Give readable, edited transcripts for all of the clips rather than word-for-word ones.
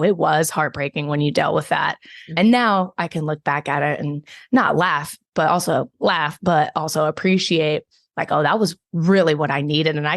it was heartbreaking when you dealt with that. And now I can look back at it and not laugh, but also appreciate like, oh, that was really what I needed. And I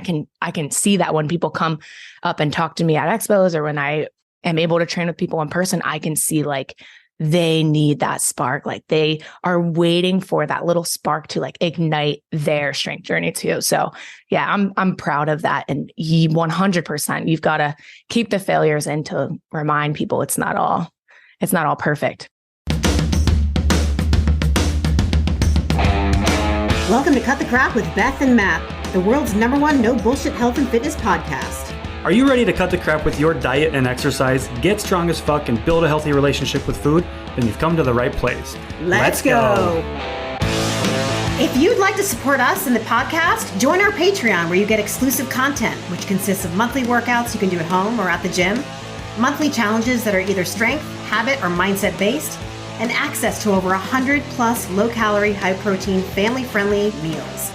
can see that when people come up and talk to me at expos, or when I am able to train with people in person, I can see like they need that spark. Like they are waiting for that little spark to like ignite their strength journey too. So yeah, I'm proud of that. And 100%, you've got to keep the failures in to remind people it's not all perfect. Welcome to Cut the Crap with Beth and Matt, the world's #1 no bullshit health and fitness podcast. Are you ready to cut the crap with your diet and exercise, get strong as fuck, and build a healthy relationship with food? Then you've come to the right place. Let's go. If you'd like to support us in the podcast, join our Patreon where you get exclusive content, which consists of monthly workouts you can do at home or at the gym, monthly challenges that are either strength, habit, or mindset based, and access to over 100 plus low-calorie, high-protein, family-friendly meals.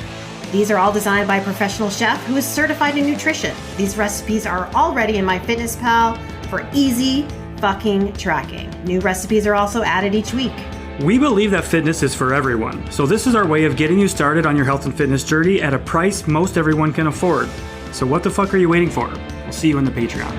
These are all designed by a professional chef who is certified in nutrition. These recipes are already in MyFitnessPal for easy fucking tracking. New recipes are also added each week. We believe that fitness is for everyone, so this is our way of getting you started on your health and fitness journey at a price most everyone can afford. So what the fuck are you waiting for? We'll see you in the Patreon.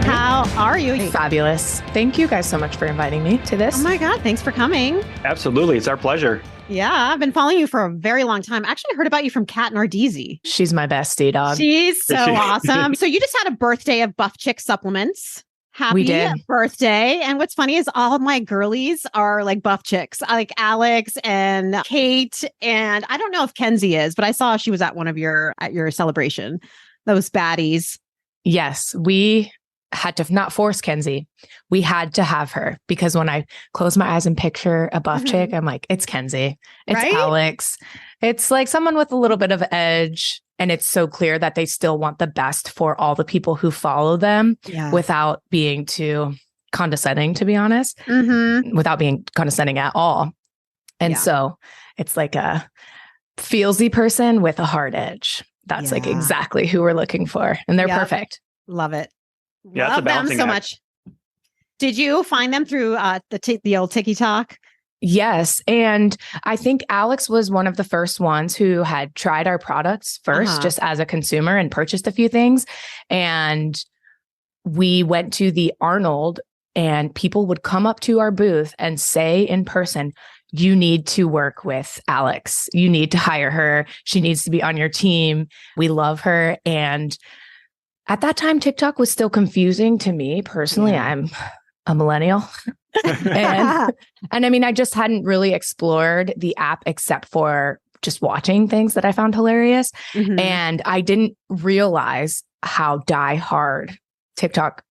How are you? Fabulous. Thank you guys so much for inviting me to this. Oh my God, thanks for coming. Absolutely. It's our pleasure. Yeah, I've been following you for a very long time. I actually heard about you from Kat Nardizzi. She's my bestie, dog. She's so awesome. So you just had a birthday of Buff Chick supplements. Happy birthday. And what's funny is all of my girlies are like buff chicks, like Alex and Kate. And I don't know if Kenzie is, but I saw she was at your celebration. Those baddies. Yes, we had to not force Kenzie. We had to have her because when I close my eyes and picture a buff chick, I'm like, it's Kenzie, it's right? Alex. It's like someone with a little bit of edge. And it's so clear that they still want the best for all the people who follow them without being too condescending, to be honest, without being condescending at all. And so it's like a feelsy person with a hard edge. That's like exactly who we're looking for. And they're perfect. Love it. Yeah, love them so much. Did you find them through the old TikTok? Yes. And I think Alex was one of the first ones who had tried our products first, just as a consumer, and purchased a few things. And we went to the Arnold, and people would come up to our booth and say in person, you need to work with Alex. You need to hire her. She needs to be on your team. We love her. And at that time, TikTok was still confusing to me personally. I'm a millennial. and I mean, I just hadn't really explored the app except for just watching things that I found hilarious. And I didn't realize how diehard TikTok,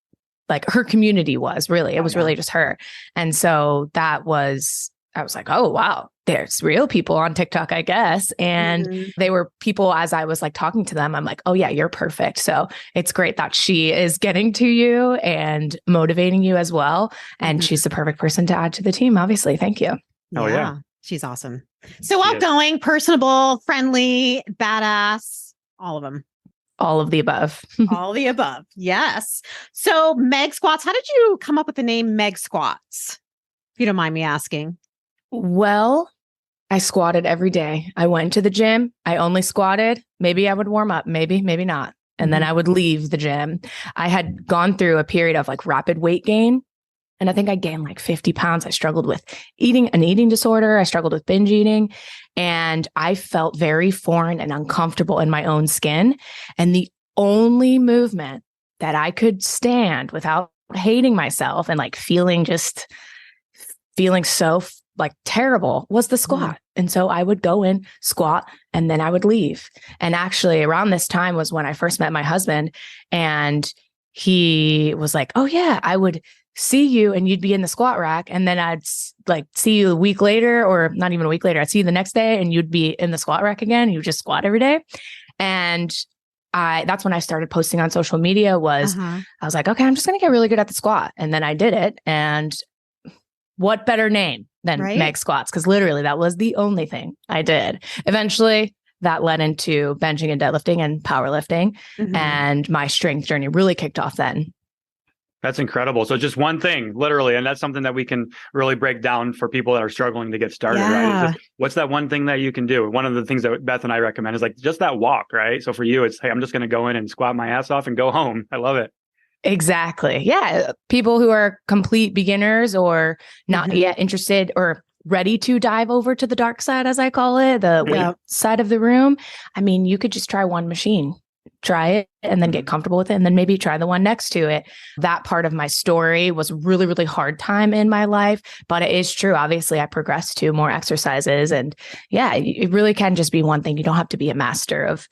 like her community was really. It was really just her. And so I was like, oh, wow, there's real people on TikTok, I guess. And they were people, as I was like talking to them, I'm like, oh yeah, you're perfect. So it's great that she is getting to you and motivating you as well. And she's the perfect person to add to the team, obviously. Thank you. Oh yeah. She's awesome. So outgoing, personable, friendly, badass, all of them. All of the above. All the above. Yes. So Meg Squats, how did you come up with the name Meg Squats? If you don't mind me asking. Well, I squatted every day. I went to the gym. I only squatted. Maybe I would warm up, maybe not. And then I would leave the gym. I had gone through a period of like rapid weight gain. And I think I gained like 50 pounds. I struggled with an eating disorder. I struggled with binge eating. And I felt very foreign and uncomfortable in my own skin. And the only movement that I could stand without hating myself and like feeling so like terrible was the squat. And so I would go in, squat, and then I would leave. And actually around this time was when I first met my husband, and he was like, oh yeah, I would see you and you'd be in the squat rack. And then I'd like see you a week later, or not even a week later, I'd see you the next day and you'd be in the squat rack again. You just squat every day. And that's when I started posting on social media I was like, okay, I'm just going to get really good at the squat. And then I did it. And what better name than Meg Squats? Because literally that was the only thing I did. Eventually that led into benching and deadlifting and powerlifting. And my strength journey really kicked off then. That's incredible. So just one thing, literally, and that's something that we can really break down for people that are struggling to get started, right? What's that one thing that you can do? One of the things that Beth and I recommend is like just that walk, right? So for you, it's, hey, I'm just going to go in and squat my ass off and go home. I love it. Exactly. Yeah. People who are complete beginners or not yet interested or ready to dive over to the dark side, as I call it, the weight side of the room. I mean, you could just try one machine. Try it and then get comfortable with it. And then maybe try the one next to it. That part of my story was really, really hard time in my life, but it is true. Obviously I progressed to more exercises and yeah, it really can just be one thing. You don't have to be a master of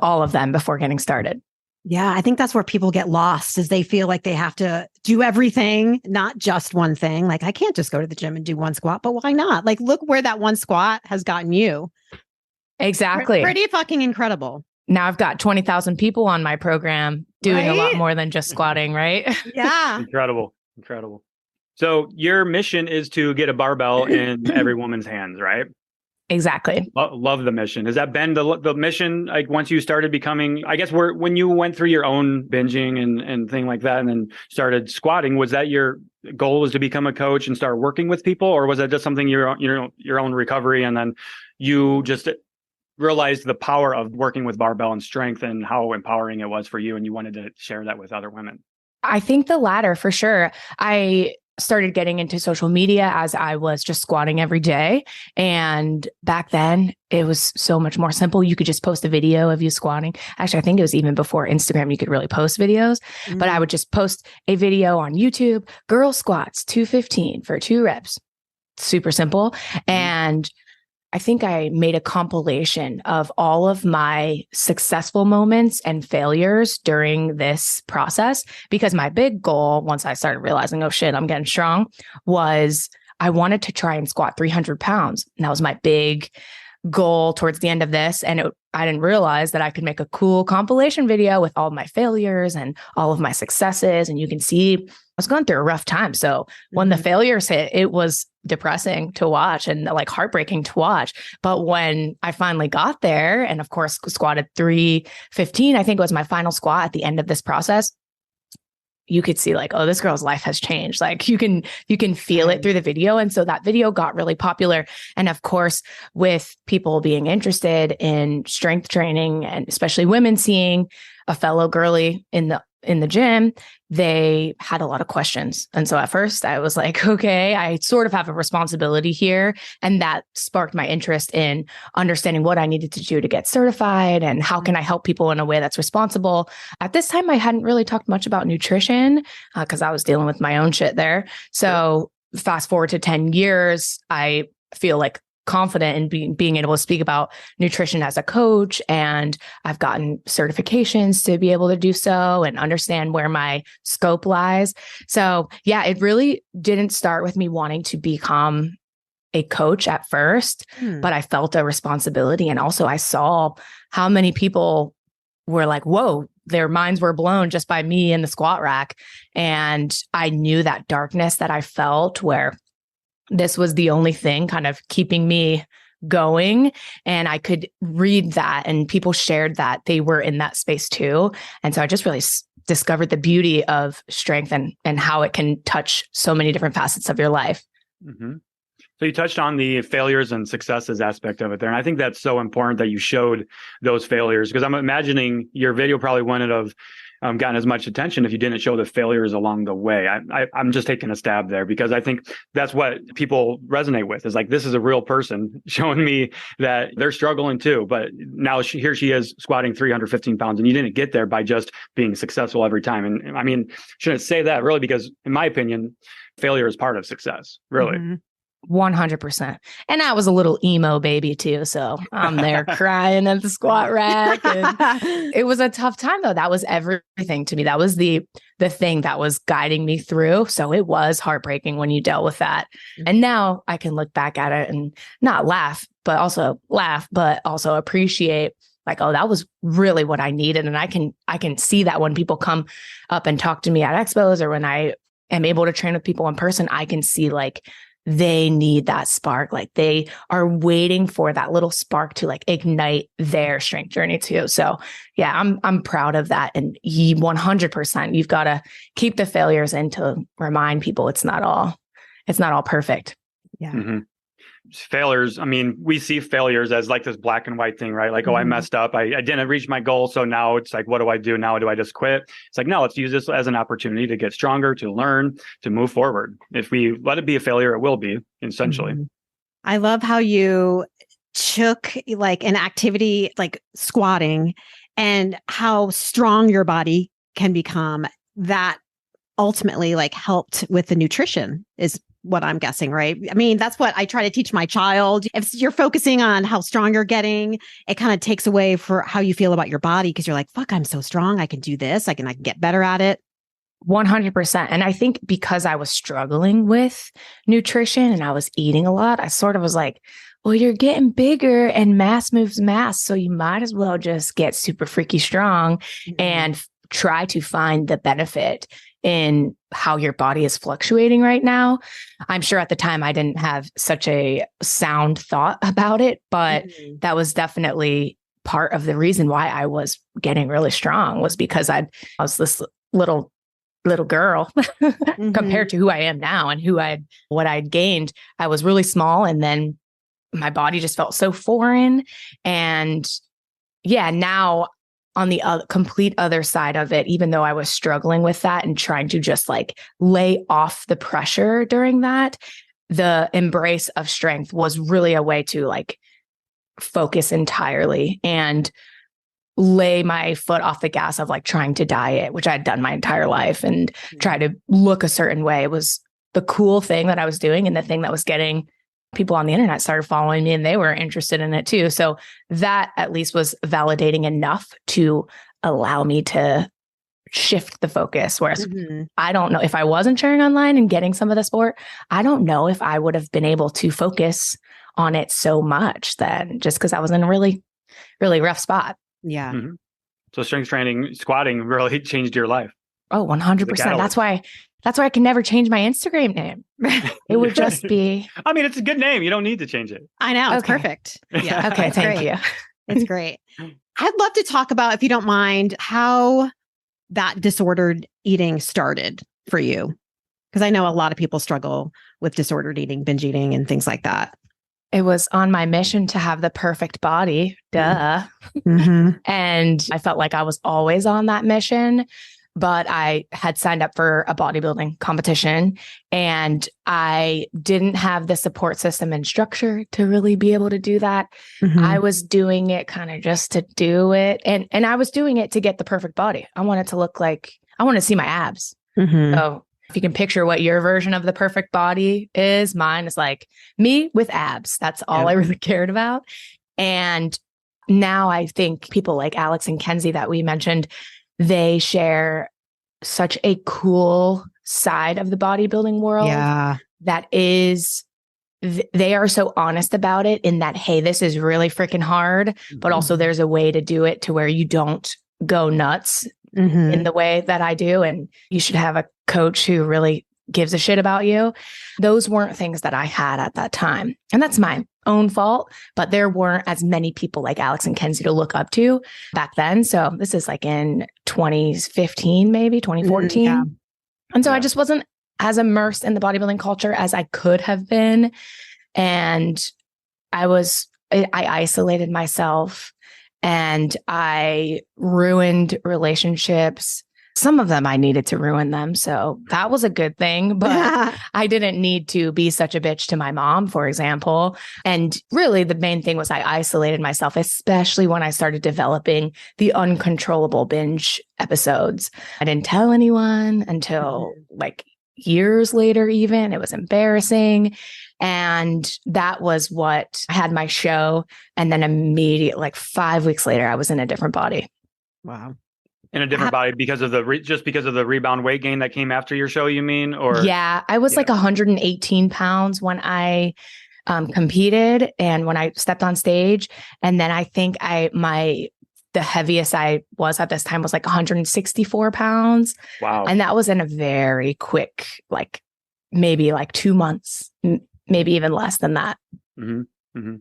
all of them before getting started. Yeah. I think that's where people get lost is they feel like they have to do everything, not just one thing. Like I can't just go to the gym and do one squat, but why not? Like, look where that one squat has gotten you. Exactly. Pretty fucking incredible. Now I've got 20,000 people on my program doing a lot more than just squatting, right? Yeah. Incredible. So your mission is to get a barbell in every woman's hands, right? Exactly. Love the mission. Has that been the mission? Like once you started becoming, I guess when you went through your own binging and thing like that, and then started squatting, was that your goal was to become a coach and start working with people? Or was that just something your own recovery? And then you just realized the power of working with barbell and strength and how empowering it was for you. And you wanted to share that with other women. I think the latter for sure. I started getting into social media as I was just squatting every day. And back then it was so much more simple. You could just post a video of you squatting. Actually, I think it was even before Instagram, you could really post videos, but I would just post a video on YouTube, girl squats, 215 for 2 reps. Super simple. And I think I made a compilation of all of my successful moments and failures during this process, because my big goal, once I started realizing, oh shit, I'm getting strong, was I wanted to try and squat 300 pounds. And that was my big goal towards the end of this. And I didn't realize that I could make a cool compilation video with all of my failures and all of my successes. And you can see I was going through a rough time. So when the failures hit, it was depressing to watch and like heartbreaking to watch. But when I finally got there and of course squatted 315, I think it was my final squat at the end of this process, you could see like, oh, this girl's life has changed. Like you can feel it through the video. And so that video got really popular. And of course, with people being interested in strength training and especially women seeing a fellow girly in the gym, they had a lot of questions. And so at first I was like, okay, I sort of have a responsibility here. And that sparked my interest in understanding what I needed to do to get certified and how can I help people in a way that's responsible. At this time, I hadn't really talked much about nutrition because I was dealing with my own shit there. So fast forward to 10 years, I feel like confident in being able to speak about nutrition as a coach. And I've gotten certifications to be able to do so and understand where my scope lies. So yeah, it really didn't start with me wanting to become a coach at first, but I felt a responsibility. And also I saw how many people were like, whoa, their minds were blown just by me in the squat rack. And I knew that darkness that I felt where this was the only thing kind of keeping me going. And I could read that and people shared that they were in that space too. And so I just really discovered the beauty of strength and how it can touch so many different facets of your life. Mm-hmm. So you touched on the failures and successes aspect of it there. And I think that's so important that you showed those failures, because I'm imagining your video probably wouldn't have gotten as much attention if you didn't show the failures along the way. I'm just taking a stab there because I think that's what people resonate with is like, this is a real person showing me that they're struggling too. But now here she is squatting 315 pounds and you didn't get there by just being successful every time. And I mean, shouldn't say that really, because in my opinion, failure is part of success, really. Mm-hmm. 100%. And I was a little emo baby too. So I'm there crying at the squat rack. And it was a tough time though. That was everything to me. That was the thing that was guiding me through. So it was heartbreaking when you dealt with that. And now I can look back at it and not laugh, but also appreciate like, oh, that was really what I needed. And I can see that when people come up and talk to me at expos or when I am able to train with people in person, I can see like, they need that spark. Like they are waiting for that little spark to like ignite their strength journey too. So yeah, I'm proud of that. And 100%, you've got to keep the failures in to remind people it's not all perfect. Yeah. Mm-hmm. Failures. I mean, we see failures as like this black and white thing, right? Like, oh, I messed up. I didn't reach my goal. So now it's like, what do I do now? Do I just quit? It's like, no, let's use this as an opportunity to get stronger, to learn, to move forward. If we let it be a failure, it will be, essentially. Mm-hmm. I love how you took like an activity like squatting and how strong your body can become. That ultimately like helped with the nutrition is what I'm guessing, right? I mean, that's what I try to teach my child. If you're focusing on how strong you're getting, it kind of takes away for how you feel about your body because you're like, fuck, I'm so strong. I can do this. I can get better at it. 100%. And I think because I was struggling with nutrition and I was eating a lot, I sort of was like, well, you're getting bigger and mass moves mass. So you might as well just get super freaky strong and try to find the benefit in how your body is fluctuating right now. I'm sure at the time I didn't have such a sound thought about it, but that was definitely part of the reason why I was getting really strong was because I was this little girl compared to who I am now and what I'd gained. I was really small and then my body just felt so foreign. And yeah, now on the complete other side of it, even though I was struggling with that and trying to just like lay off the pressure during that, the embrace of strength was really a way to like focus entirely and lay my foot off the gas of like trying to diet, which I'd done my entire life and try to look a certain way. It was the cool thing that I was doing and the thing that was getting people on the internet started following me and they were interested in it too. So that at least was validating enough to allow me to shift the focus. Whereas I don't know if I wasn't sharing online and getting some of the sport, I don't know if I would have been able to focus on it so much then just because I was in a really, really rough spot. Yeah. So strength training, squatting really changed your life. Oh, 100%. That's why I can never change my Instagram name. It would just be. I mean, it's a good name. You don't need to change it. I know. It's perfect. Yeah. Okay. Thank you. It's great. I'd love to talk about, if you don't mind, how that disordered eating started for you. Because I know a lot of people struggle with disordered eating, binge eating, and things like that. It was on my mission to have the perfect body. Duh. And I felt like I was always on that mission. But I had signed up for a bodybuilding competition and I didn't have the support system and structure to really be able to do that. I was doing it kind of just to do it. And I was doing it to get the perfect body. I wanted to look like, I want to see my abs. So if you can picture what your version of the perfect body is, mine is like me with abs. That's all I really cared about. And now I think people like Alex and Kenzie that we mentioned, they share such a cool side of the bodybuilding world that is, they are so honest about it in that, hey, this is really freaking hard, but also there's a way to do it to where you don't go nuts in the way that I do. And you should have a coach who really gives a shit about you. Those weren't things that I had at that time. And that's my own fault, but there weren't as many people like Alex and Kenzie to look up to back then. So this is like in 2015, maybe 2014. And so I just wasn't as immersed in the bodybuilding culture as I could have been. And I isolated myself and I ruined relationships. Some of them I needed to ruin them. So that was a good thing, but I didn't need to be such a bitch to my mom, for example. And really the main thing was I isolated myself, especially when I started developing the uncontrollable binge episodes. I didn't tell anyone until like years later, even. It was embarrassing. And that was what I had my show. And then immediately, like 5 weeks later, I was in a different body. Wow. In a different body because of just because of the rebound weight gain that came after your show, you mean? Or yeah, I was like 118 pounds when I competed and when I stepped on stage. And then I think the heaviest I was at this time was like 164 pounds. Wow. And that was in a very quick, like maybe like 2 months, maybe even less than that. Mm-hmm. Mm-hmm.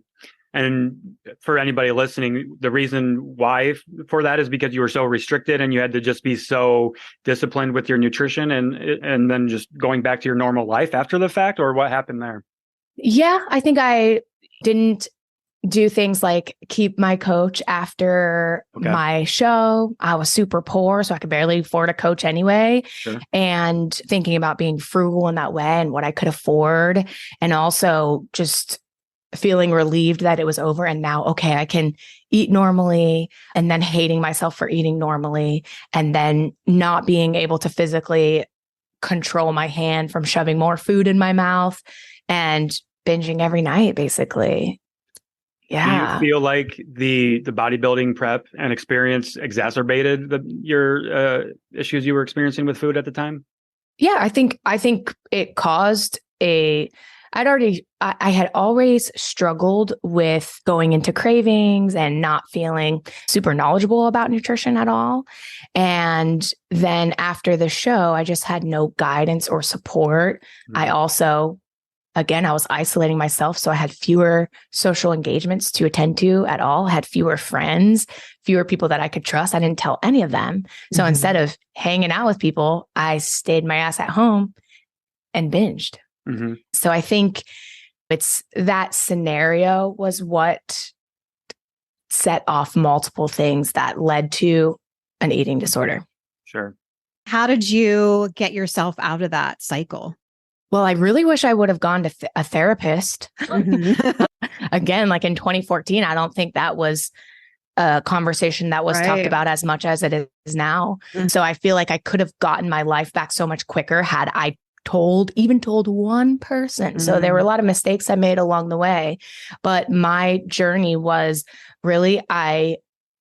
And for anybody listening, the reason why for that is because you were so restricted and you had to just be so disciplined with your nutrition and then just going back to your normal life after the fact, or what happened there? Yeah, I think I didn't do things like keep my coach after my show. I was super poor, so I could barely afford a coach anyway. Sure. And thinking about being frugal in that way and what I could afford, and also just feeling relieved that it was over and now, okay, I can eat normally, and then hating myself for eating normally, and then not being able to physically control my hand from shoving more food in my mouth and binging every night, basically. Yeah. Do you feel like the bodybuilding prep and experience exacerbated your issues you were experiencing with food at the time? Yeah, I think it caused I had always struggled with going into cravings and not feeling super knowledgeable about nutrition at all. And then after the show, I just had no guidance or support. Mm-hmm. I also, again, I was isolating myself. So I had fewer social engagements to attend to at all, had fewer friends, fewer people that I could trust. I didn't tell any of them. So instead of hanging out with people, I stayed my ass at home and binged. Mm-hmm. So I think it's that scenario was what set off multiple things that led to an eating disorder. Sure. How did you get yourself out of that cycle? Well, I really wish I would have gone to a therapist. Again, like in 2014, I don't think that was a conversation that was talked about as much as it is now. So I feel like I could have gotten my life back so much quicker had I told one person. So there were a lot of mistakes I made along the way, but my journey was really, I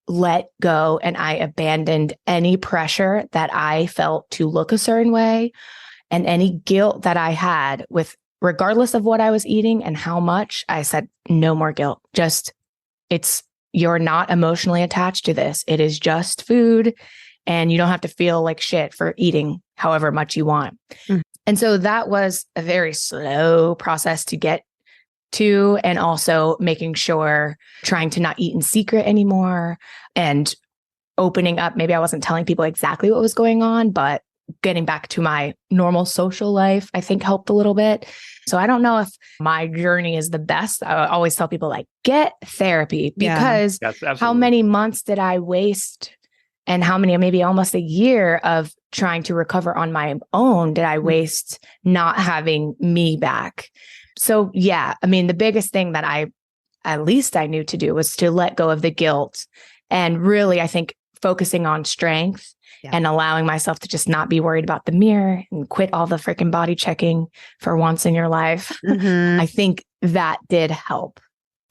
let go and I abandoned any pressure that I felt to look a certain way and any guilt that I had with, regardless of what I was eating and how much. I said, no more guilt. You're not emotionally attached to this. It is just food and you don't have to feel like shit for eating however much you want. And so that was a very slow process to get to, and also making sure, trying to not eat in secret anymore and opening up. Maybe I wasn't telling people exactly what was going on, but getting back to my normal social life, I think helped a little bit. So I don't know if my journey is the best. I always tell people like, get therapy, because how many months did I waste and how many, maybe almost a year of trying to recover on my own did I waste not having me back? So yeah, I mean, the biggest thing that at least I knew to do was to let go of the guilt and really, I think, focusing on strength and allowing myself to just not be worried about the mirror and quit all the freaking body checking for once in your life. I think that did help.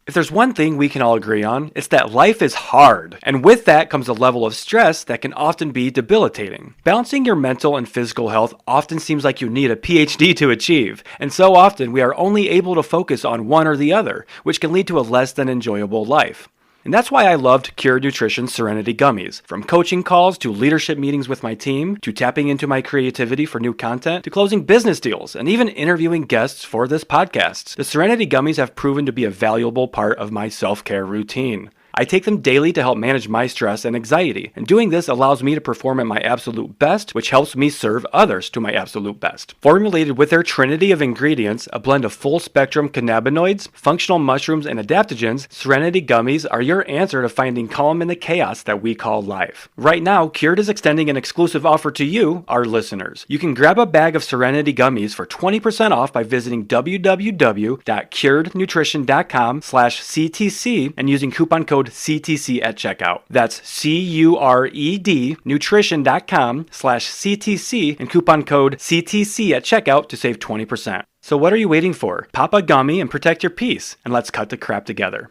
If there's one thing we can all agree on, it's that life is hard, and with that comes a level of stress that can often be debilitating. Balancing your mental and physical health often seems like you need a PhD to achieve, and so often we are only able to focus on one or the other, which can lead to a less than enjoyable life. And that's why I loved Cured Nutrition's Serenity Gummies. From coaching calls to leadership meetings with my team, to tapping into my creativity for new content, to closing business deals, and even interviewing guests for this podcast. The Serenity Gummies have proven to be a valuable part of my self-care routine. I take them daily to help manage my stress and anxiety, and doing this allows me to perform at my absolute best, which helps me serve others to my absolute best. Formulated with their trinity of ingredients, a blend of full-spectrum cannabinoids, functional mushrooms, and adaptogens, Serenity Gummies are your answer to finding calm in the chaos that we call life. Right now, Cured is extending an exclusive offer to you, our listeners. You can grab a bag of Serenity Gummies for 20% off by visiting www.curednutrition.com/CTC and using coupon code CTC at checkout. That's CURED nutrition.com/CTC and coupon code CTC at checkout to save 20%. So what are you waiting for? Pop a gummy and protect your peace, and let's cut the crap together.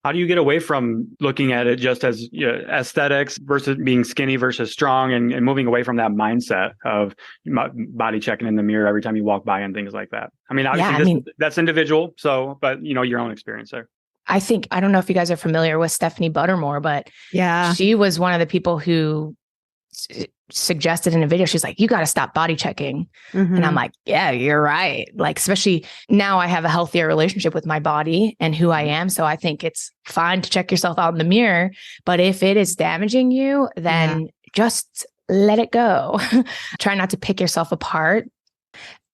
How do you get away from looking at it just as aesthetics versus being skinny versus strong, and moving away from that mindset of body checking in the mirror every time you walk by and things like that? I mean, obviously that's individual. So, but your own experience there. I don't know if you guys are familiar with Stephanie Buttermore, but she was one of the people who suggested in a video, she's like, you got to stop body checking. Mm-hmm. And I'm like, yeah, you're right. Like, especially now I have a healthier relationship with my body and who I am. So I think it's fine to check yourself out in the mirror. But if it is damaging you, then just let it go. Try not to pick yourself apart.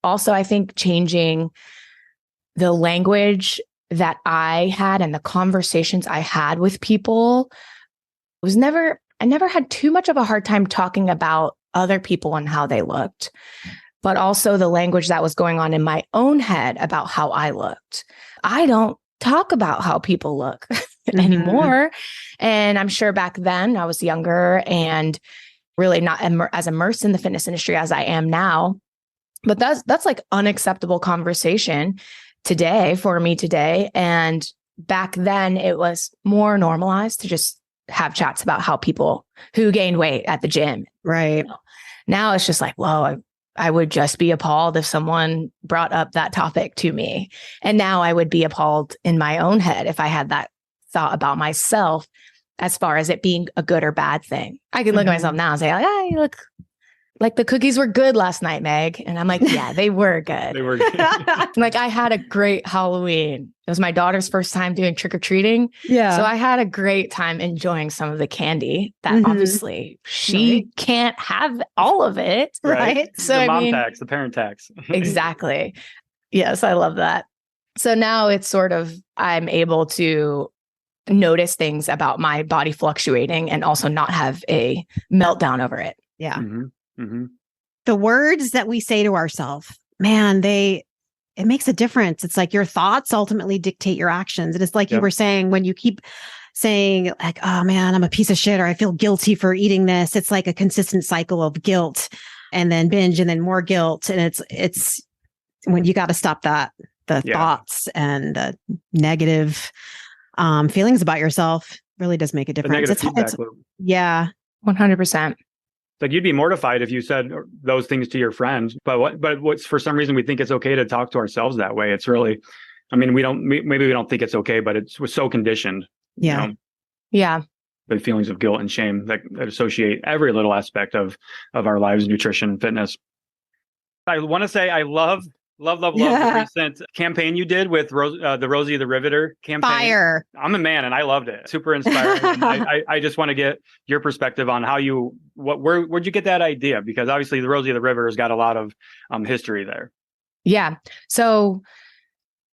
Also, I think changing the language that I had and the conversations I had with people I never had too much of a hard time talking about other people and how they looked, but also the language that was going on in my own head about how I looked. I don't talk about how people look anymore. And I'm sure back then I was younger and really not as immersed in the fitness industry as I am now. But that's like unacceptable conversation today for me today. And back then it was more normalized to just have chats about how people who gained weight at the gym. Right. Now it's just like, whoa, I would just be appalled if someone brought up that topic to me. And now I would be appalled in my own head if I had that thought about myself as far as it being a good or bad thing. I can look at myself now and say, oh, you look like the cookies were good last night, Meg. And I'm like, yeah, they were good. They were good. Like I had a great Halloween. It was my daughter's first time doing trick-or-treating. Yeah. So I had a great time enjoying some of the candy that obviously she can't have all of it. Right. So the mom I mean, tax, the parent tax. exactly. Yes, I love that. So now it's sort of, I'm able to notice things about my body fluctuating and also not have a meltdown over it. Yeah. Mm-hmm. Mm-hmm. The words that we say to ourselves, man, it makes a difference. It's like your thoughts ultimately dictate your actions. And it's like you were saying, when you keep saying like, oh man, I'm a piece of shit, or I feel guilty for eating this. It's like a consistent cycle of guilt and then binge and then more guilt. And it's when you got to stop that, the thoughts and the negative feelings about yourself really does make a difference. Feedback loop. Yeah. 100%. Like you'd be mortified if you said those things to your friends, but what's for some reason we think it's okay to talk to ourselves that way. It's really, I mean, maybe we don't think it's okay, but we're so conditioned. Yeah. You know, Yeah. the feelings of guilt and shame that associate every little aspect of our lives, nutrition, fitness. I want to say I love the recent campaign you did with the Rosie the Riveter campaign. Fire. I'm a man and I loved it. Super inspiring. And I just want to get your perspective on how where'd you get that idea? Because obviously the Rosie the Riveter has got a lot of history there. Yeah. So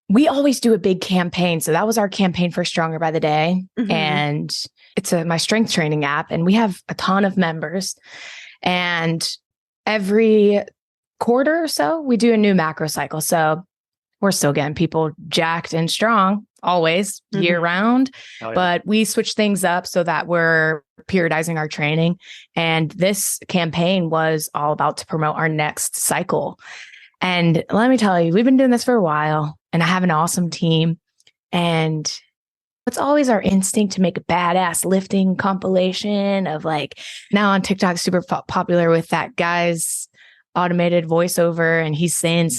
we always do a big campaign. So that was our campaign for Stronger by the Day. Mm-hmm. And it's my strength training app. And we have a ton of members. And every quarter or so, we do a new macro cycle. So we're still getting people jacked and strong always year round, but we switch things up so that we're periodizing our training. And this campaign was all about to promote our next cycle. And let me tell you, we've been doing this for a while and I have an awesome team. And it's always our instinct to make a badass lifting compilation of like, now on TikTok, super popular with that guy's automated voiceover. And he's saying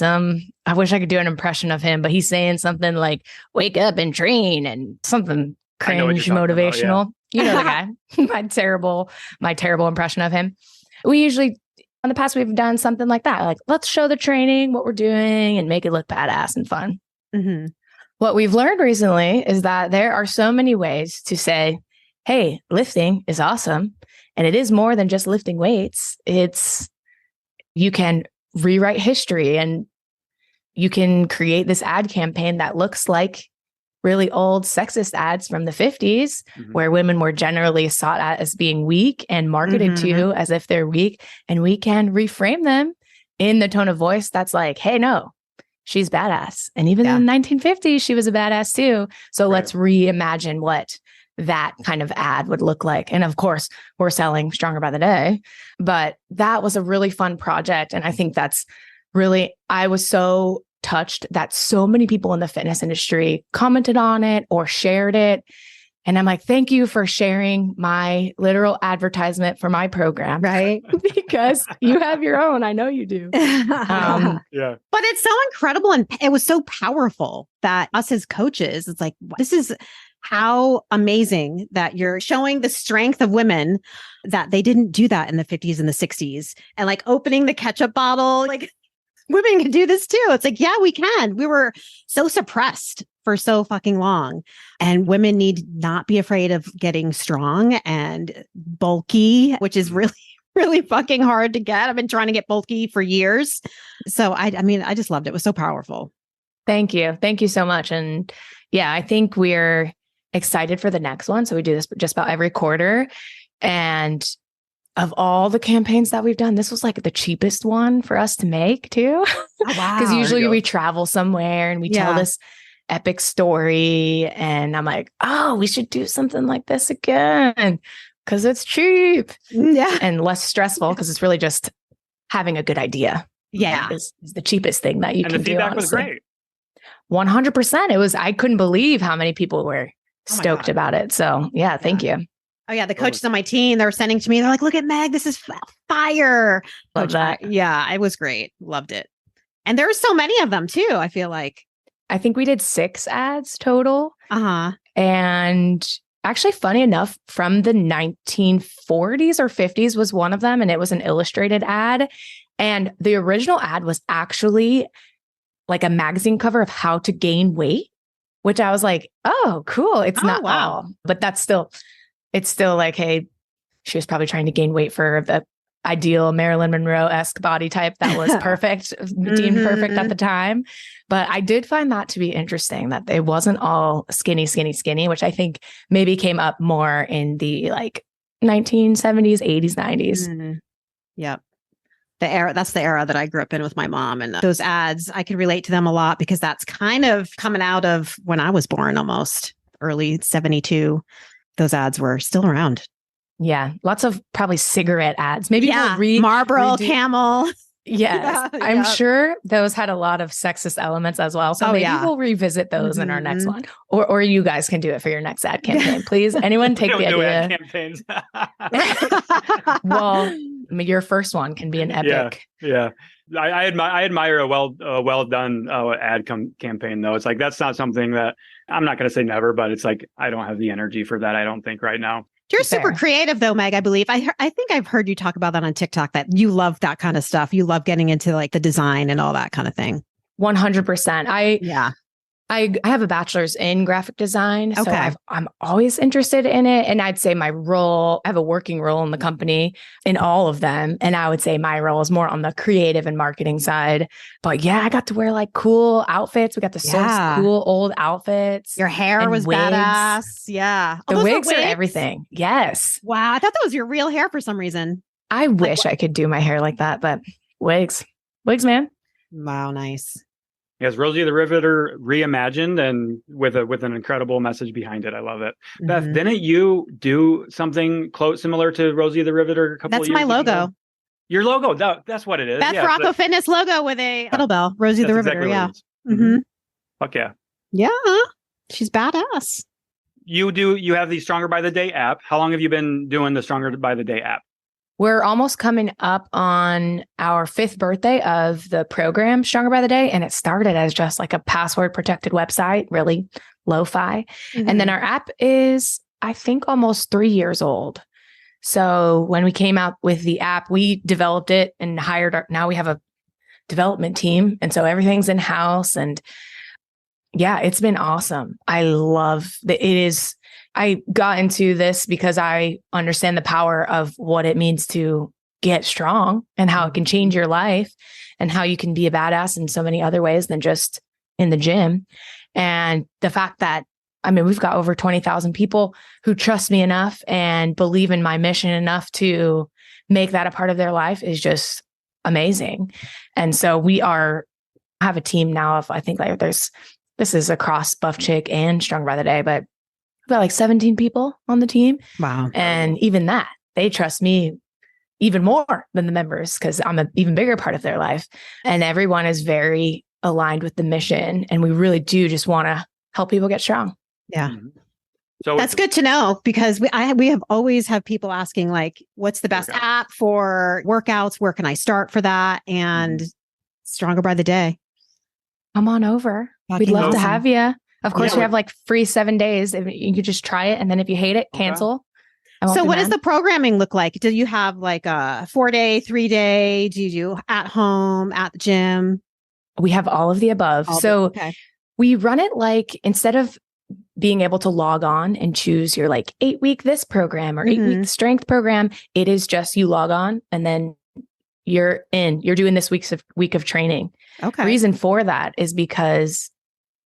I wish I could do an impression of him, but he's saying something like, wake up and train and something cringe motivational. About, yeah. You know, the guy, my terrible impression of him. We usually, in the past, we've done something like that. Like, let's show the training, what we're doing and make it look badass and fun. Mm-hmm. What we've learned recently is that there are so many ways to say, hey, lifting is awesome. And it is more than just lifting weights. You can rewrite history and you can create this ad campaign that looks like really old sexist ads from the 50s, where women were generally sought at as being weak and marketed to as if they're weak. And we can reframe them in the tone of voice that's like, hey, no, she's badass. And even in the 1950s, she was a badass too. So let's reimagine what that kind of ad would look like. And of course, we're selling Stronger by the Day, but that was a really fun project. And I think I was so touched that so many people in the fitness industry commented on it or shared it. And I'm like, thank you for sharing my literal advertisement for my program. Right. Because you have your own. I know you do. Yeah. But it's so incredible. And it was so powerful that us as coaches, it's like, this is how amazing that you're showing the strength of women, that they didn't do that in the 50s and the 60s. And like opening the ketchup bottle, like women can do this too. It's like, yeah, we can. We were so suppressed for so fucking long. And women need not be afraid of getting strong and bulky, which is really, really fucking hard to get. I've been trying to get bulky for years. So I mean, I just loved it. It was so powerful. Thank you. Thank you so much. And yeah, I think we're excited for the next one. So we do this just about every quarter. And of all the campaigns that we've done, this was like the cheapest one for us to make too. Oh, wow. Because usually we travel somewhere and we tell this epic story. And I'm like, oh, we should do something like this again because it's cheap. Yeah. And less stressful because it's really just having a good idea. Yeah. Is the cheapest thing that you can do. And the feedback was great. 100%. It was, I couldn't believe how many people were stoked about it. So yeah, thank you. Oh yeah. The coaches on my team, they're sending to me. They're like, look at Meg, this is fire. Love that. Yeah, it was great. Loved it. And there were so many of them too, I feel like. I think we did 6 ads total. Uh-huh. And actually, funny enough, from the 1940s or 50s was one of them. And it was an illustrated ad. And the original ad was actually like a magazine cover of how to gain weight, which I was like, oh, cool. It's not all, but it's still like, hey, she was probably trying to gain weight for the ideal Marilyn Monroe-esque body type that was perfect, deemed perfect at the time. But I did find that to be interesting, that it wasn't all skinny, which I think maybe came up more in the like 1970s, 80s, 90s. Mm-hmm. Yep. That's the era that I grew up in with my mom, and those ads, I can relate to them a lot because that's kind of coming out of when I was born, almost early 72. Those ads were still around. Yeah. Lots of probably cigarette ads. Maybe Marlboro, Camel. Yes. Yeah, I'm sure those had a lot of sexist elements as well. So maybe we'll revisit those in our next one. Or you guys can do it for your next ad campaign. Please, anyone take the idea. Ad campaigns. Well, your first one can be an epic. Yeah. I admire a well done ad campaign though. It's like, that's not something that I'm not going to say never, but it's like, I don't have the energy for that. I don't think right now. You're super creative though, Meg, I believe. I think I've heard you talk about that on TikTok, that you love that kind of stuff. You love getting into like the design and all that kind of thing. 100%. I have a bachelor's in graphic design. So I'm always interested in it. And I'd say my role, I have a working role in the company in all of them. And I would say my role is more on the creative and marketing side. But yeah, I got to wear like cool outfits. We got to source cool old outfits. Your hair was wigs. Badass. Yeah. The wigs are everything. Yes. Wow. I thought that was your real hair for some reason. I wish I could do my hair like that, but wigs, man. Wow. Nice. Yes, Rosie the Riveter reimagined and with an incredible message behind it. I love it. Mm-hmm. Beth, didn't you do something similar to Rosie the Riveter a couple of years ago? That's my logo. Your logo, that's what it is. Beth Rocco Fitness logo with a kettlebell. Rosie the Riveter, exactly Mm-hmm. Fuck yeah. Yeah, she's badass. You have the Stronger by the Day app. How long have you been doing the Stronger by the Day app? We're almost coming up on our 5th birthday of the program, Stronger by the Day. And it started as just like a password protected website, really lo-fi. Mm-hmm. And then our app is, I think, almost 3 years old. So when we came out with the app, we developed it and now we have a development team. And so everything's in-house. And yeah, it's been awesome. I love that I got into this because I understand the power of what it means to get strong and how it can change your life and how you can be a badass in so many other ways than just in the gym. And the fact that, we've got over 20,000 people who trust me enough and believe in my mission enough to make that a part of their life is just amazing. And so have a team now of, I think like this is across Buff Chick and Strong by the Day, but we've got like 17 people on the team. Wow. And even that, they trust me even more than the members because I'm an even bigger part of their life. And everyone is very aligned with the mission. And we really do just want to help people get strong. Yeah. Mm-hmm. So that's good to know because we have always have people asking like, what's the best app for workouts? Where can I start for that? And Stronger by the Day. Come on over. We'd love to have you. Of course, we have like free 7 days. You could just try it. And then if you hate it, cancel. So what does the programming look like? Do you have like a 4-day, 3-day? Do you do at home, at the gym? We have all of the above. We run it like, instead of being able to log on and choose your like 8-week this program or 8-week strength program, it is just you log on and then you're doing this week of training. Okay. Reason for that is because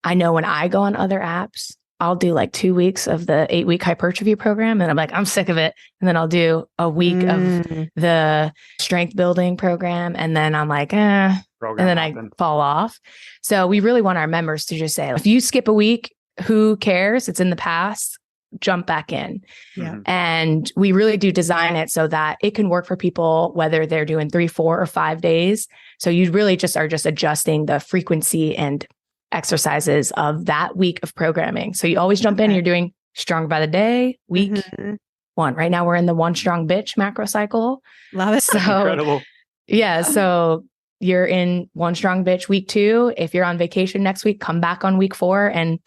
I know when I go on other apps, I'll do like 2 weeks of the 8-week hypertrophy program. And I'm like, I'm sick of it. And then I'll do a week of the strength building program. And then I'm like, and then I fall off. So we really want our members to just say, if you skip a week, who cares? It's in the past. Jump back in. Yeah. And we really do design it so that it can work for people, whether they're doing 3, 4, or 5 days. So you really just are just adjusting the frequency and exercises of that week of programming. So you always jump in, you're doing strong by the day, week 1. Right now we're in the one strong bitch macro cycle. Love it. So incredible. Yeah. So you're in one strong bitch week 2. If you're on vacation next week, come back on week 4 and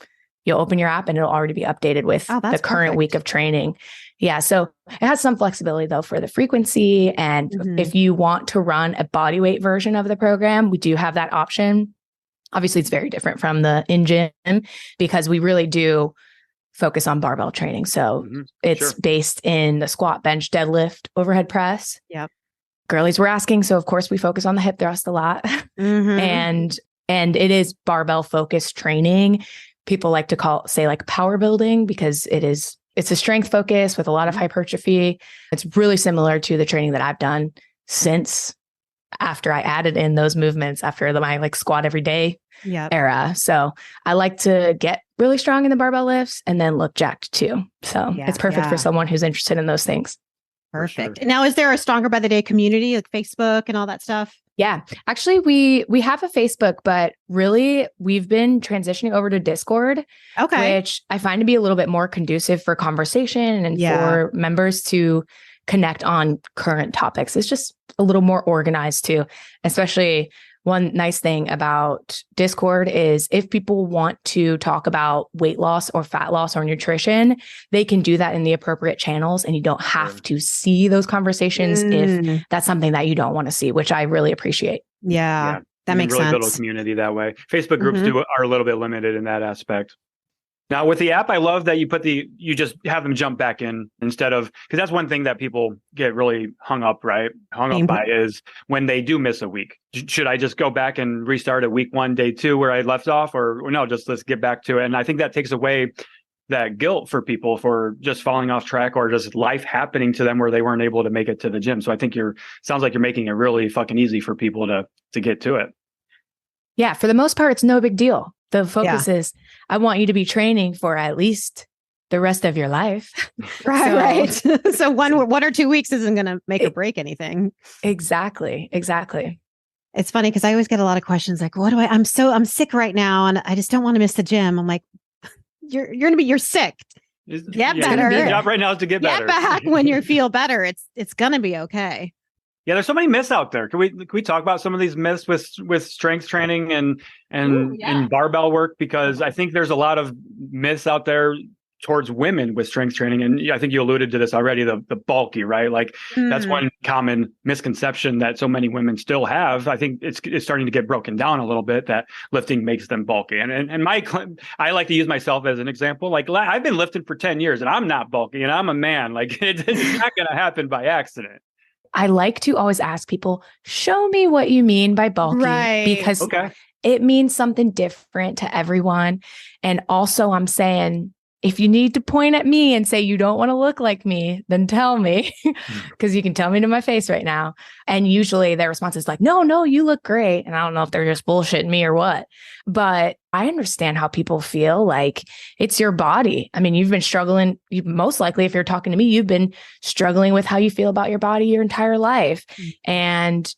you'll open your app and it'll already be updated with the current week of training. Yeah. So it has some flexibility though for the frequency. And if you want to run a body weight version of the program, we do have that option. Obviously, it's very different from the in-gym because we really do focus on barbell training. So it's based in the squat, bench, deadlift, overhead press. Yep. Girlies were asking. So of course we focus on the hip thrust a lot. And it is barbell focused training. People like to say like power building because it's a strength focus with a lot of hypertrophy. It's really similar to the training that I've done since after I added in those movements after my like squat every day era. So I like to get really strong in the barbell lifts and then look jacked too. So it's perfect for someone who's interested in those things. Perfect. Sure. Now, is there a Stronger by the Day community like Facebook and all that stuff? Yeah, actually we have a Facebook, but really we've been transitioning over to Discord, which I find to be a little bit more conducive for conversation and for members to connect on current topics. It's just a little more organized too. Especially one nice thing about Discord is if people want to talk about weight loss or fat loss or nutrition, they can do that in the appropriate channels and you don't have to see those conversations if that's something that you don't want to see, which I really appreciate. Yeah. That makes really sense. Build a community that way. Facebook groups are a little bit limited in that aspect. Now with the app, I love that you just have them jump back in instead of, because that's one thing that people get really hung up by is when they do miss a week. Should I just go back and restart at week 1, day 2 where I left off, or no, just let's get back to it. And I think that takes away that guilt for people for just falling off track or just life happening to them where they weren't able to make it to the gym. So I think sounds like you're making it really fucking easy for people to get to it. Yeah. For the most part, it's no big deal. The focus is, I want you to be training for at least the rest of your life. Right. So 1 or 2 weeks isn't going to make or break anything. Exactly. It's funny because I always get a lot of questions like, I'm sick right now and I just don't want to miss the gym. I'm like, you're sick. Get better. The job right now is to get better. Get back when you feel better. It's going to be okay. Yeah, there's so many myths out there. Can we talk about some of these myths with strength training and barbell work? Because I think there's a lot of myths out there towards women with strength training. And I think you alluded to this already, the bulky, right? Like that's one common misconception that so many women still have. I think it's starting to get broken down a little bit that lifting makes them bulky. And I like to use myself as an example. Like I've been lifting for 10 years and I'm not bulky and I'm a man. Like it's not going to happen by accident. I like to always ask people, show me what you mean by bulky, because it means something different to everyone. And also I'm saying, if you need to point at me and say you don't want to look like me, then tell me, because you can tell me to my face right now. And usually their response is like, no, you look great. And I don't know if they're just bullshitting me or what, but I understand how people feel. Like it's your body. I mean, you've been struggling. Most likely, if you're talking to me, you've been struggling with how you feel about your body your entire life. And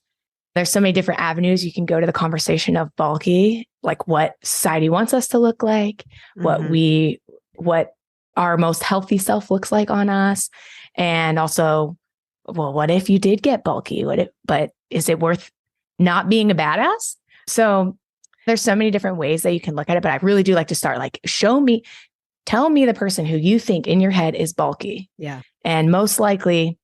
there's so many different avenues you can go to the conversation of bulky, like what society wants us to look like, what our most healthy self looks like on us. And also, well, what if you did get bulky? But is it worth not being a badass? So There's so many different ways that you can look at it, but I really do like to start like, tell me the person who you think in your head is bulky. Yeah. And most likely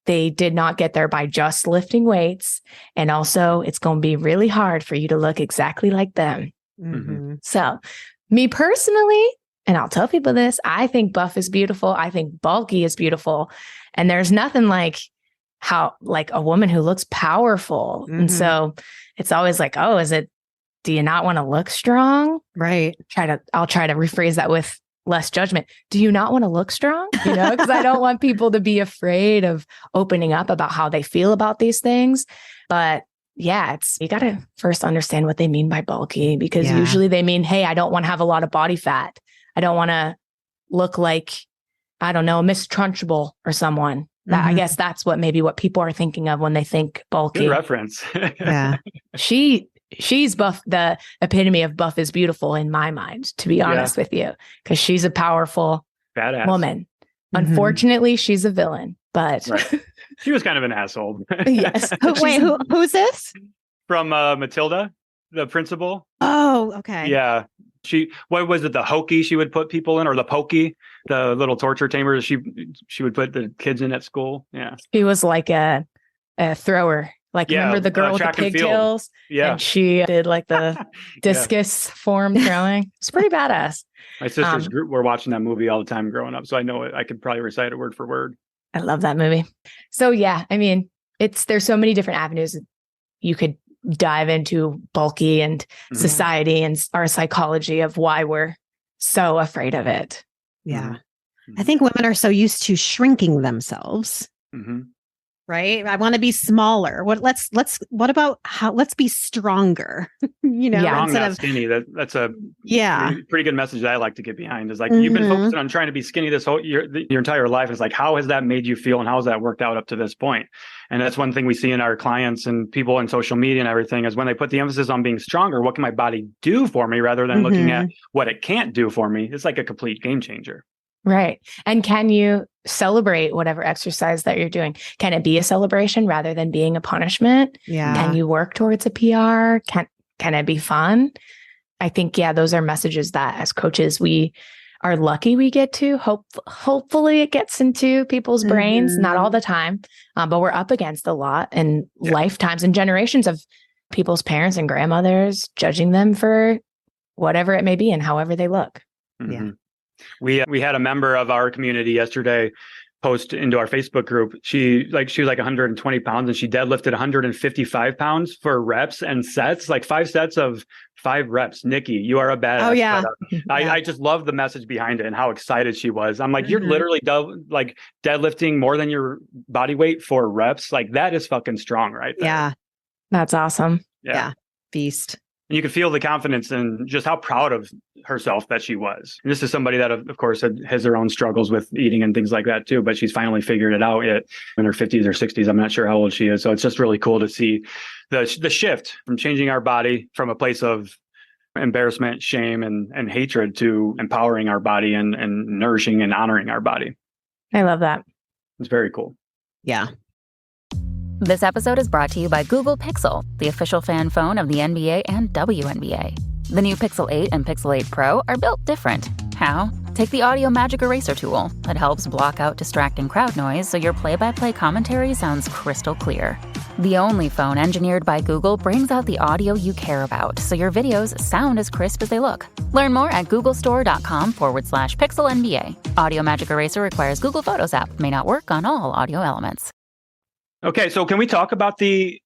they did not get there by just lifting weights. And also it's going to be really hard for you to look exactly like them. Mm-hmm. So me personally, and I'll tell people this, I think buff is beautiful. I think bulky is beautiful. And there's nothing like a woman who looks powerful. Mm-hmm. And so it's always like, oh, do you not want to look strong? Right. I'll try to rephrase that with less judgment. Do you not want to look strong? Because I don't want people to be afraid of opening up about how they feel about these things. But yeah, you got to first understand what they mean by bulky, because usually they mean, hey, I don't want to have a lot of body fat. I don't want to look like, I don't know, Miss Trunchbull or someone. I guess that's what people are thinking of when they think bulky. Good reference. Yeah. She's buff. The epitome of buff is beautiful in my mind, to be honest with you, because she's a powerful badass woman. Unfortunately, she's a villain, but right. She was kind of an asshole. Yes. Who's this? From Matilda, the principal. Oh, okay. Yeah. What was it? The hokey she would put people in, or the pokey, the little torture tamers she would put the kids in at school. Yeah. She was like a thrower. Like, remember the girl with the pigtails? Yeah. And she did like the discus form throwing. It's pretty badass. My sister's group were watching that movie all the time growing up. So I know I could probably recite it word for word. I love that movie. So yeah, I mean, there's so many different avenues you could dive into bulky and society and our psychology of why we're so afraid of it. Yeah. I think women are so used to shrinking themselves. Mm-hmm. Right? I want to be smaller. Let's be stronger. Strong, instead not of skinny. That's a pretty good message that I like to get behind. Is like, you've been focusing on trying to be skinny this whole your entire life. It's like, how has that made you feel, and how has that worked out up to this point? And that's one thing we see in our clients and people on social media and everything, is when they put the emphasis on being stronger, what can my body do for me, rather than looking at what it can't do for me. It's like a complete game changer. Right. And can you celebrate whatever exercise that you're doing? Can it be a celebration rather than being a punishment? Yeah. Can you work towards a PR? Can it be fun? I think, those are messages that as coaches, we are lucky we get to. Hopefully it gets into people's brains, not all the time, but we're up against a lot, and lifetimes and generations of people's parents and grandmothers judging them for whatever it may be and however they look. Mm-hmm. Yeah. We had a member of our community yesterday post into our Facebook group. She was like 120 pounds, and she deadlifted 155 pounds for reps and sets, like 5 sets of 5 reps. Nikki, you are a badass. Oh yeah. I just love the message behind it and how excited she was. I'm like, you're literally deadlifting more than your body weight for reps. Like, that is fucking strong, right there. Yeah. That's awesome. Yeah. Feast. And you could feel the confidence and just how proud of herself that she was. And this is somebody that, of course, has her own struggles with eating and things like that too, but she's finally figured it out in her 50s or 60s. I'm not sure how old she is. So it's just really cool to see the shift from changing our body from a place of embarrassment, shame, and hatred to empowering our body and nourishing and honoring our body. I love that. It's very cool. Yeah. This episode is brought to you by Google Pixel, the official fan phone of the NBA and WNBA. The new Pixel 8 and Pixel 8 Pro are built different. How? Take the Audio Magic Eraser tool. It helps block out distracting crowd noise so your play-by-play commentary sounds crystal clear. The only phone engineered by Google brings out the audio you care about so your videos sound as crisp as they look. Learn more at googlestore.com/pixelnba. Audio Magic Eraser requires Google Photos app. May not work on all audio elements. Okay, so can we talk about the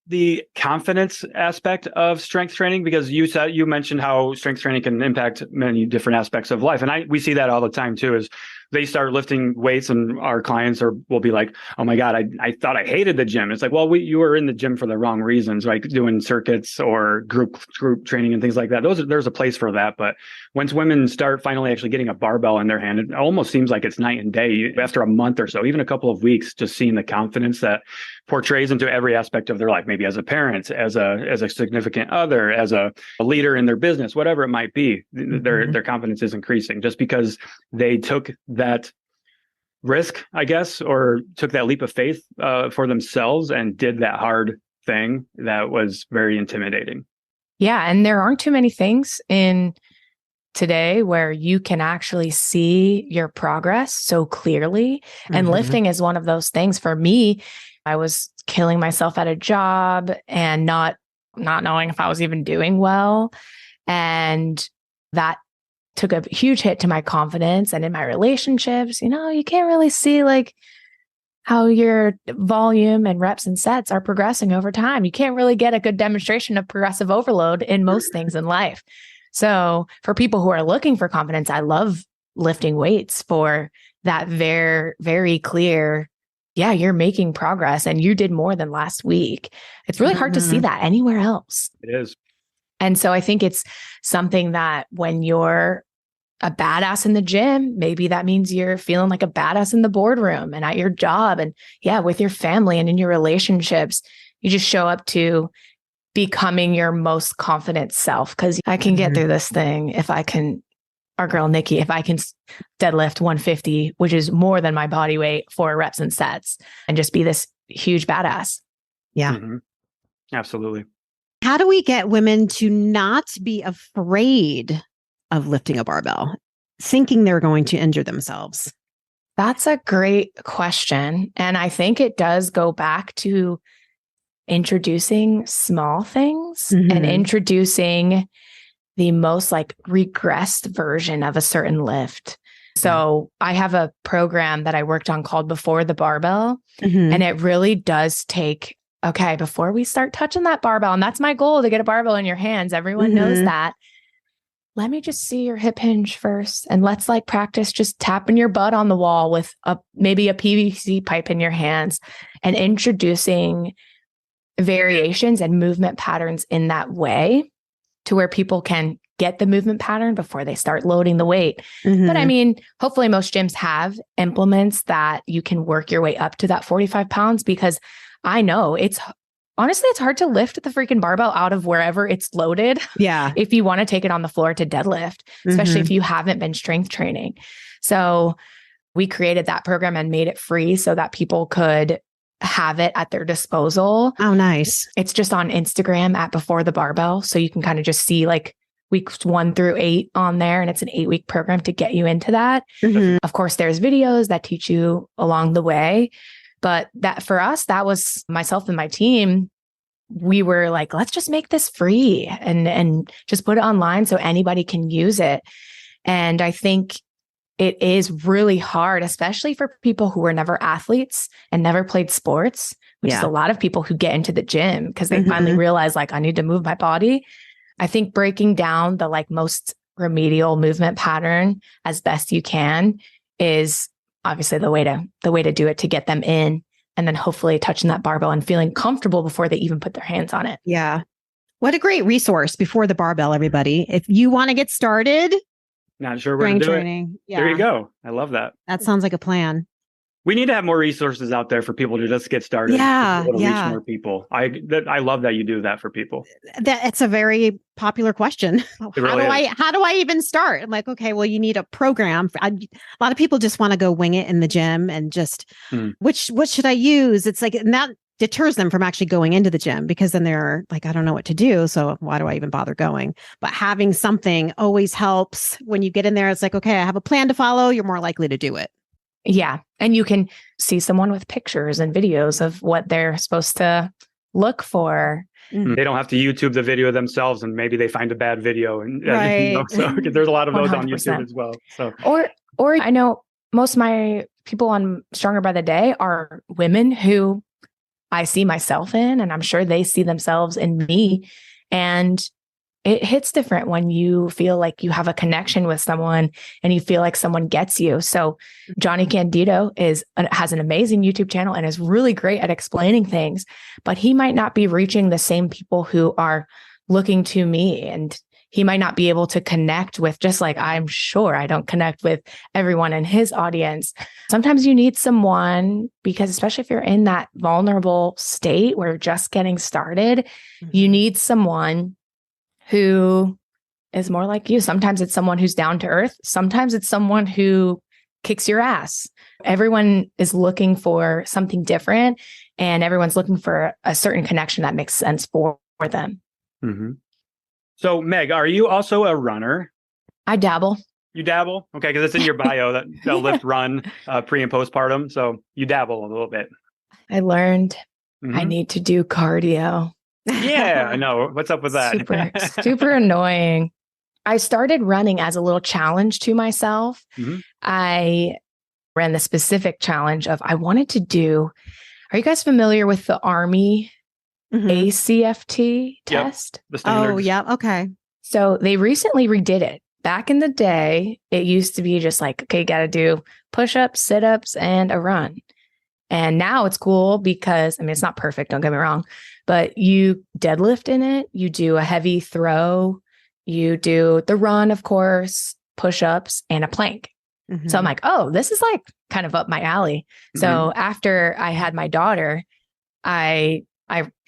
confidence aspect of strength training? Because you mentioned how strength training can impact many different aspects of life, and we see that all the time too. Is they start lifting weights, and our clients will be like, "Oh my God, I thought I hated the gym." It's like, well, you were in the gym for the wrong reasons, like doing circuits or group training and things like that. There's a place for that, but once women start finally actually getting a barbell in their hand, it almost seems like it's night and day. After a month or so, even a couple of weeks, just seeing the confidence that portrays into every aspect of their life, maybe as a parent, as a significant other, as a leader in their business, whatever it might be, their confidence is increasing just because they took that risk, I guess, or took that leap of faith for themselves and did that hard thing that was very intimidating. Yeah. And there aren't too many things in today where you can actually see your progress so clearly. And lifting is one of those things. For me, I was killing myself at a job and not knowing if I was even doing well. And that took a huge hit to my confidence and in my relationships. You can't really see like how your volume and reps and sets are progressing over time. You can't really get a good demonstration of progressive overload in most things in life. So for people who are looking for confidence, I love lifting weights for that very, very clear, yeah, you're making progress and you did more than last week. It's really hard to see that anywhere else. It is. And so I think it's something that when you're a badass in the gym, maybe that means you're feeling like a badass in the boardroom and at your job and with your family and in your relationships. You just show up to becoming your most confident self. Cause I can get through this thing if I can, our girl Nikki, if I can deadlift 150, which is more than my body weight, 4 reps and sets, and just be this huge badass. Yeah. Absolutely. How do we get women to not be afraid of lifting a barbell, thinking they're going to injure themselves? That's a great question. And I think it does go back to introducing small things and introducing the most like regressed version of a certain lift. So I have a program that I worked on called Before the Barbell. And it really does take, okay, before we start touching that barbell, and that's my goal, to get a barbell in your hands. Everyone knows that. Let me just see your hip hinge first. And let's like practice just tapping your butt on the wall with maybe a PVC pipe in your hands and introducing variations and movement patterns in that way to where people can get the movement pattern before they start loading the weight. But I mean, hopefully most gyms have implements that you can work your way up to that 45 pounds, because I know honestly, it's hard to lift the freaking barbell out of wherever it's loaded. Yeah. If you want to take it on the floor to deadlift, especially if you haven't been strength training. So we created that program and made it free so that people could have it at their disposal. Oh, nice. It's just on Instagram at Before the Barbell. So you can kind of just see like weeks 1 through 8 on there. And it's an 8-week program to get you into that. Of course, there's videos that teach you along the way. But that for us, that was myself and my team. We were like, let's just make this free and just put it online so anybody can use it. And I think it is really hard, especially for people who were never athletes and never played sports, which is a lot of people who get into the gym because they finally realize like, I need to move my body. I think breaking down the like most remedial movement pattern as best you can is obviously the way to do it, to get them in and then hopefully touching that barbell and feeling comfortable before they even put their hands on it. Yeah. What a great resource, Before the Barbell, everybody. If you want to get started, not sure where to do training. it. Yeah. There you go. I love that. That sounds like a plan. We need to have more resources out there for people to just get started. Yeah, to reach more people. I love that you do that for people. It's a very popual question. How do I even start? I'm like, okay, well, you need a program. A lot of people just want to go wing it in the gym and just what should I use? It's like, and that deters them from actually going into the gym because then they're like, I don't know what to do. So why do I even bother going? But having something always helps. When you get in there, it's like, okay, I have a plan to follow. You're more likely to do it. Yeah. And you can see someone with pictures and videos of what they're supposed to look for. They don't have to YouTube the video themselves and maybe they find a bad video. And so there's a lot of those 100%. On YouTube as well. So or I know most of my people on Stronger by the Day are women who I see myself in, and I'm sure they see themselves in me. And it hits different when you feel like you have a connection with someone and you feel like someone gets you. So Johnny Candido has an amazing YouTube channel and is really great at explaining things, but he might not be reaching the same people who are looking to me, and he might not be able to connect with, just like I'm sure I don't connect with everyone in his audience. Sometimes you need someone, because especially if you're in that vulnerable state where you're just getting started, you need someone who is more like you. Sometimes it's someone who's down to earth. Sometimes it's someone who kicks your ass. Everyone is looking for something different, and everyone's looking for a certain connection that makes sense for them. So Meg, are you also a runner? I dabble. You dabble? Okay, because it's in your bio that lift, run, pre and postpartum. So you dabble a little bit. I learned I need to do cardio. Yeah, I know. What's up with that? Super annoying. I started running as a little challenge to myself. I ran the specific challenge of I wanted to do. Are you guys familiar with the Army ACFT test? The standards. Oh, yeah. Okay. So they recently redid it. Back in the day, it used to be just like, okay, you got to do push-ups, sit-ups, and a run. And now it's cool because, I mean, it's not perfect, don't get me wrong, but you deadlift in it, you do a heavy throw, you do the run, of course, push-ups, and a plank. So I'm like, oh, this is like kind of up my alley. So after I had my daughter, I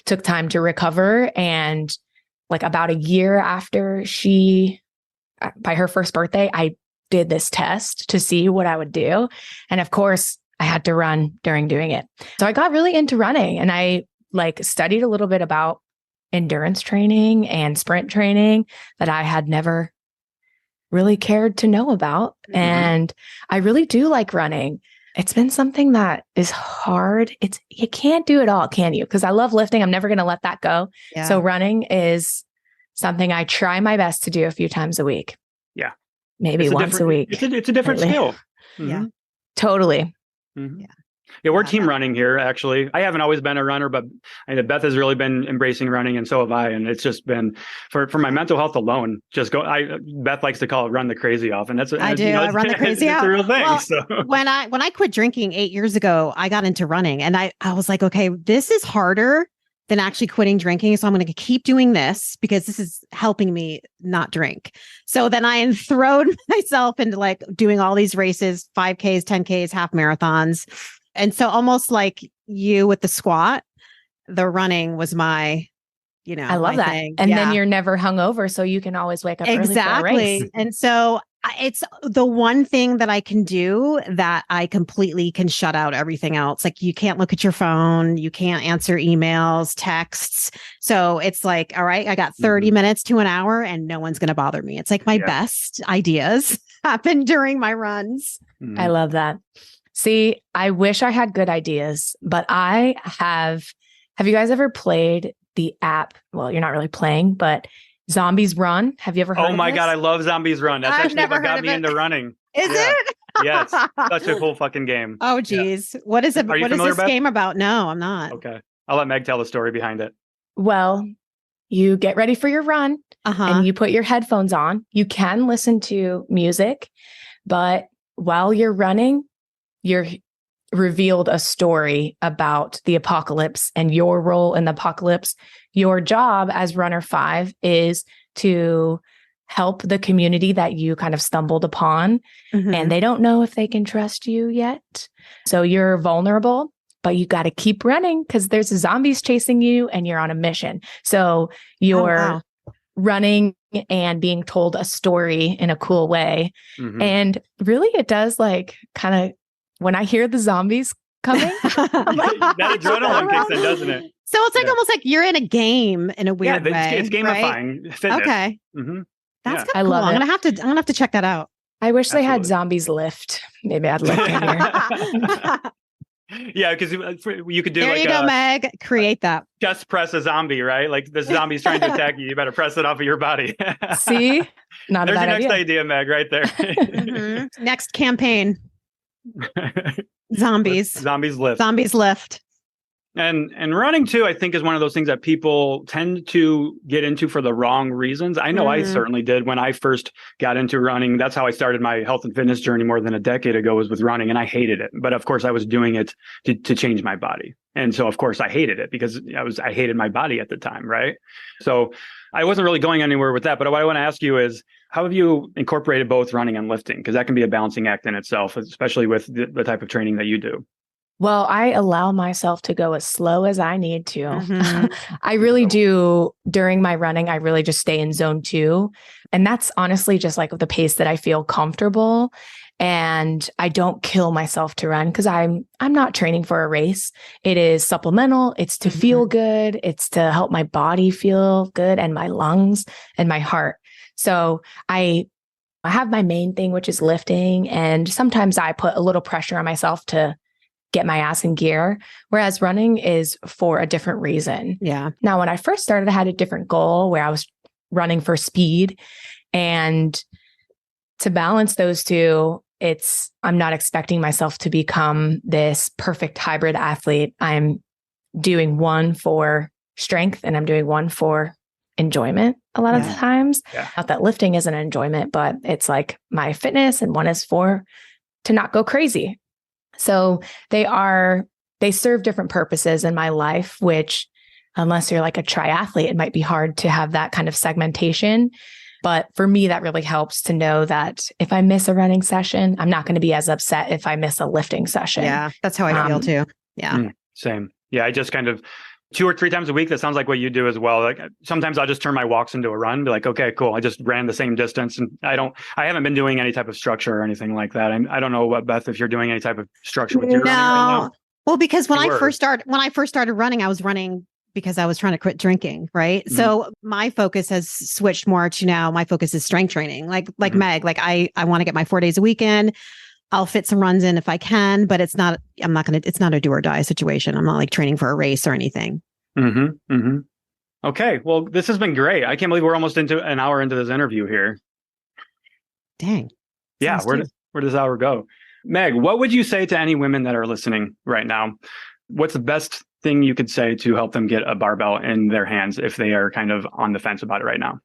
took time to recover. And like about a year after by her first birthday, I did this test to see what I would do. And of course, I had to run during doing it. So I got really into running and I like studied a little bit about endurance training and sprint training that I had never really cared to know about. And I really do like running. It's been something that is hard. You can't do it all, can you? Because I love lifting. I'm never going to let that go. Yeah. So running is something I try my best to do a few times a week. Yeah. Maybe once a week. It's a different skill. Yeah. Totally. Yeah, we're team running here, actually. I haven't always been a runner, but Beth has really been embracing running, and so have I. And it's just been for my mental health alone. Beth likes to call it "run the crazy off," and that's I do. I run the crazy off. It's a real thing. Well, so when I quit drinking 8 years ago, I got into running, and I was like, okay, this is harder than actually quitting drinking. So I'm going to keep doing this because this is helping me not drink. So then I enthroned myself into like doing all these races, 5Ks, 10Ks, half marathons. And so almost like you with the squat, the running was my, I love that. thing. And then you're never hungover. So you can always wake up early for a race. And so it's the one thing that I can do that I completely can shut out everything else. Like you can't look at your phone, you can't answer emails, texts. So it's like, all right, I got 30 minutes to an hour and no one's going to bother me. It's like my best ideas happen during my runs. I love that. See, I wish I had good ideas, but have you guys ever played the app? Well, you're not really playing, but Zombies Run. Have you ever heard of this? Oh my God, I love Zombies Run. That's actually what got me into running. Is it? Yes. Such a cool fucking game. Oh, geez. Yeah. What is this Beth? Game about? No, I'm not. Okay. I'll let Meg tell the story behind it. Well, you get ready for your run and you put your headphones on. You can listen to music, but while you're running, you're revealed a story about the apocalypse and your role in the apocalypse. Your job as runner 5 is to help the community that you kind of stumbled upon. And they don't know if they can trust you yet. So you're vulnerable, but you got to keep running because there's zombies chasing you and you're on a mission. So you're running and being told a story in a cool way. And really it does like kind of, when I hear the zombies coming, I'm like, that adrenaline kicks in, doesn't it? So it's like almost like you're in a game in a weird way. It's gamifying fitness. Okay. That's kind of cool. Love it. I'm gonna have to check that out. I wish they had zombies lift. Maybe I'd lift in here. Yeah, because you could do there you go, Meg. Create that. Just press a zombie, right? Like the zombie's trying to attack you. You better press it off of your body. See? Not There's a bad your next idea, Meg, right there. Next campaign. Zombies lift. Zombies lift. And running too, I think, is one of those things that people tend to get into for the wrong reasons. I know I certainly did when I first got into running. That's how I started my health and fitness journey more than a decade ago, was with running, and I hated it. But of course, I was doing it to change my body, and so of course I hated it because I hated my body at the time, right? So I wasn't really going anywhere with that. But what I want to ask you is, how have you incorporated both running and lifting? Because that can be a balancing act in itself, especially with the type of training that you do. Well, I allow myself to go as slow as I need to. I really do. During my running, I really just stay in zone 2. And that's honestly just like the pace that I feel comfortable. and I don't kill myself to run because I'm not training for a race. It is supplemental. It's to feel good. It's to help my body feel good and my lungs and my heart. So I have my main thing, which is lifting. And sometimes I put a little pressure on myself to get my ass in gear, whereas running is for a different reason. Yeah. Now, when I first started, I had a different goal where I was running for speed. And to balance those two, I'm not expecting myself to become this perfect hybrid athlete. I'm doing one for strength and I'm doing one for enjoyment a lot of the times. Yeah. Not that lifting isn't enjoyment, but it's like my fitness, and one is to not go crazy. So they serve different purposes in my life, which unless you're like a triathlete, it might be hard to have that kind of segmentation. But for me, that really helps to know that if I miss a running session, I'm not going to be as upset if I miss a lifting session. Yeah, that's how I feel too. Yeah. Same. Yeah. I just kind of 2 or 3 times a week. That sounds like what you do as well. Like sometimes I'll just turn my walks into a run, be like, okay, cool. I just ran the same distance, and I haven't been doing any type of structure or anything like that. I don't know what, Beth, if you're doing any type of structure with your running right now. Well, because when I first started running, I was running because I was trying to quit drinking. Right. Mm-hmm. So my focus has switched more to now my focus is strength training. Like Meg, like I want to get my 4 days a week in. I'll fit some runs in if I can, but it's not a do or die situation. I'm not like training for a race or anything. Mm-hmm. Mm-hmm. Okay. Well, this has been great. I can't believe we're almost into an hour into this interview here. Dang. Yeah. Where does this hour go? Meg, what would you say to any women that are listening right now? What's the best thing you could say to help them get a barbell in their hands if they are kind of on the fence about it right now?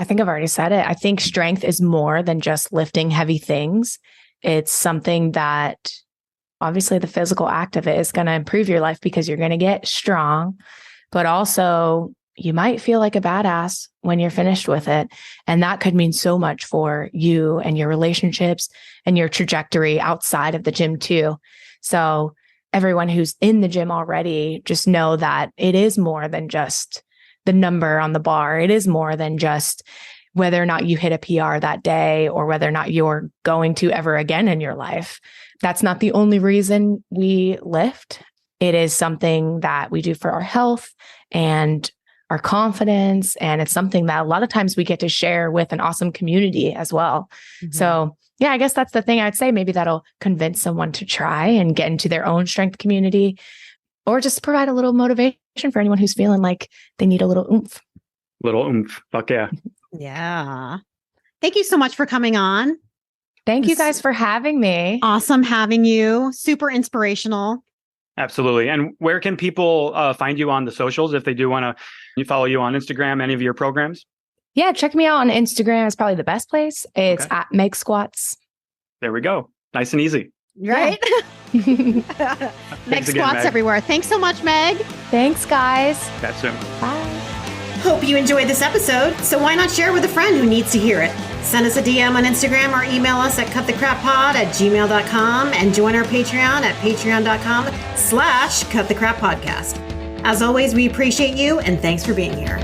I think I've already said it. I think strength is more than just lifting heavy things. It's something that obviously the physical act of it is going to improve your life because you're going to get strong, but also you might feel like a badass when you're finished with it. And that could mean so much for you and your relationships and your trajectory outside of the gym too. So everyone who's in the gym already, just know that it is more than just the number on the bar. It is more than just whether or not you hit a PR that day or whether or not you're going to ever again in your life. That's not the only reason we lift. It is something that we do for our health and our confidence. And it's something that a lot of times we get to share with an awesome community as well. Mm-hmm. So yeah, I guess that's the thing I'd say. Maybe that'll convince someone to try and get into their own strength community, or just provide a little motivation for anyone who's feeling like they need a little oomph. Fuck yeah. Yeah. Thank you so much for coming on. Thank you guys for having me. Awesome having you. Super inspirational. Absolutely. And where can people find you on the socials if they do want to follow you on Instagram, any of your programs? Yeah, check me out on Instagram. It's probably the best place. It's at Meg Squats. There we go. Nice and easy. Right? Yeah. Meg Squats Meg. Everywhere. Thanks so much, Meg. Thanks, guys. Catch soon. Bye. Hope you enjoyed this episode, so why not share with a friend who needs to hear it? Send us a DM on Instagram or email us at cutthecrappod@gmail.com and join our Patreon at patreon.com/cutthecrappodcast. As always, we appreciate you and thanks for being here.